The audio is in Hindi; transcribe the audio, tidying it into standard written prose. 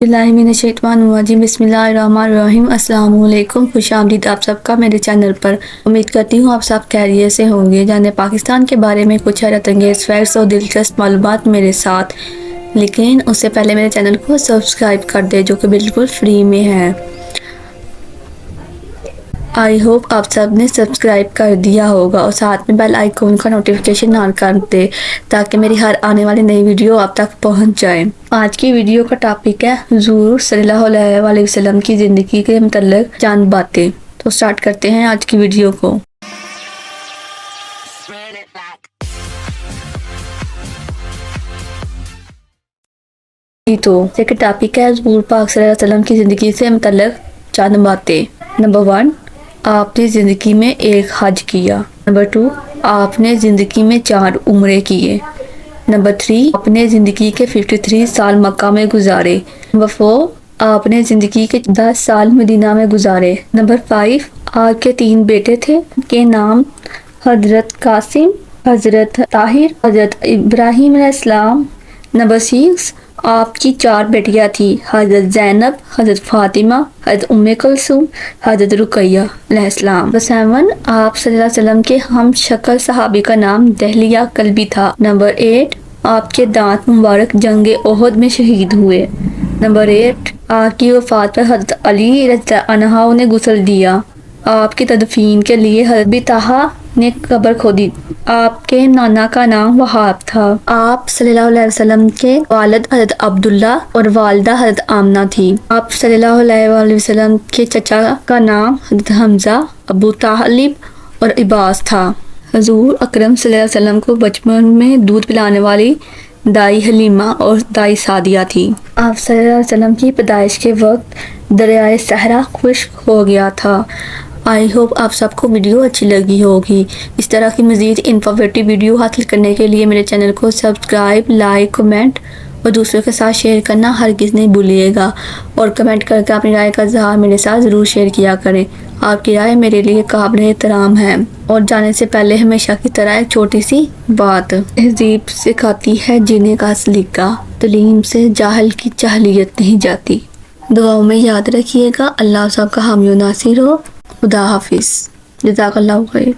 बिस्मिल्लाहिर्रहमानिर्रहीम बिस्मिल्लाहिर्रहमानिर्रहीम अस्सलाम वालेकुम। खुश आमदीद आप सबका मेरे चैनल पर। उम्मीद करती हूँ आप सब खैरियत से होंगे। जाने पाकिस्तान के बारे में कुछ हैरत अंगेज़ फैक्ट्स और दिलचस्प मालूमात मेरे साथ, लेकिन उससे पहले मेरे चैनल को सब्सक्राइब कर दे जो कि बिल्कुल फ्री में है। आई होप आप सब ने सब्सक्राइब कर दिया होगा और साथ में बेल आइकॉन का नोटिफिकेशन ऑन कर दे ताकि मेरी हर आने वाली नई वीडियो आप तक पहुंच जाए। आज की वीडियो का टॉपिक है हुज़ूर सल्लल्लाहु अलैहि वसल्लम की ज़िंदगी के मुतल्लिक़ चंद बातें। तो स्टार्ट करते हैं आज की वीडियो को। तो एक टॉपिक है हुज़ूर पाक सल्लल्लाहु अलैहि वसल्लम की ज़िंदगी से मुतल्लिक़ चंद बातें। नंबर 1, आपने ज़िंदगी में एक हज किया। नंबर 2, आपने ज़िंदगी में 4 उम्रे किए। नंबर 3, आपने ज़िंदगी के 53 साल मक्का में गुजारे। नंबर 4, आपने ज़िंदगी के 10 साल मदीना में गुजारे। नंबर 5, आपके 3 बेटे थे के नाम हज़रत कासिम, हज़रत ताहिर, हज़रत इब्राहीम अलैहिस्सलाम। नंबर 6, आपकी 4 बेटियां थी, हज़रत ज़ैनब, हज़रत फ़ातिमा, हज़रत उम्मे कुलसूम, हज़रत रुक़ैया अलैहिस्सलाम। नंबर 7, आप सल्लल्लाहु अलैहि वसल्लम के हम शक्ल सहाबी का नाम दहलिया कल्बी था। नंबर 8, आपके दांत मुबारक जंगे ओहद में शहीद हुए। नंबर 8, आपकी वफ़ात पर हज़रत अली रज़ियल्लाहु अन्हु ने गुस्ल दिया। आपकी तदफीन के लिए हज़रत बिताहा ने कब्र खोदी। आपके नाना का नाम वहाब था। आप सल्लल्लाहु अलैहि वसल्लम के वालिद हज़रत अब्दुल्ला और वालिदा हज़रत आमना थी। आप सल्लल्लाहु अलैहि वसल्लम के चचा का नाम हज़रत हमज़ा, अबू तालिब और इबास था। हुज़ूर अकरम सल्लल्लाहु अलैहि वसल्लम को बचपन में दूध पिलाने वाली दाई हलीमा और दाई सादिया थी। आप सल्लल्लाहु अलैहि वसल्लम की पैदाइश के वक्त दरियाए सहरा खुश्क हो गया था। आई होप आप सबको वीडियो अच्छी लगी होगी। इस तरह की मज़ीद इन्फॉर्मेटिव वीडियो हासिल करने के लिए मेरे चैनल को सब्सक्राइब, लाइक, कमेंट और दूसरों के साथ शेयर करना हरगिज़ नहीं भूलिएगा। और कमेंट करके अपनी राय का इज़हार मेरे साथ ज़रूर शेयर किया करें। आपकी राय मेरे लिए काबिल एहतराम है। और जाने से पहले हमेशा की तरह एक छोटी सी बात, तहज़ीब सिखाती है जीने का सलीका, तलीम से जाहिल की जाहिलियत नहीं जाती। दुआओं में याद रखिएगा। अल्लाह सबका हामी नासिर हो। खुदा हाफिज़। जज़ाकल्लाहु खैर।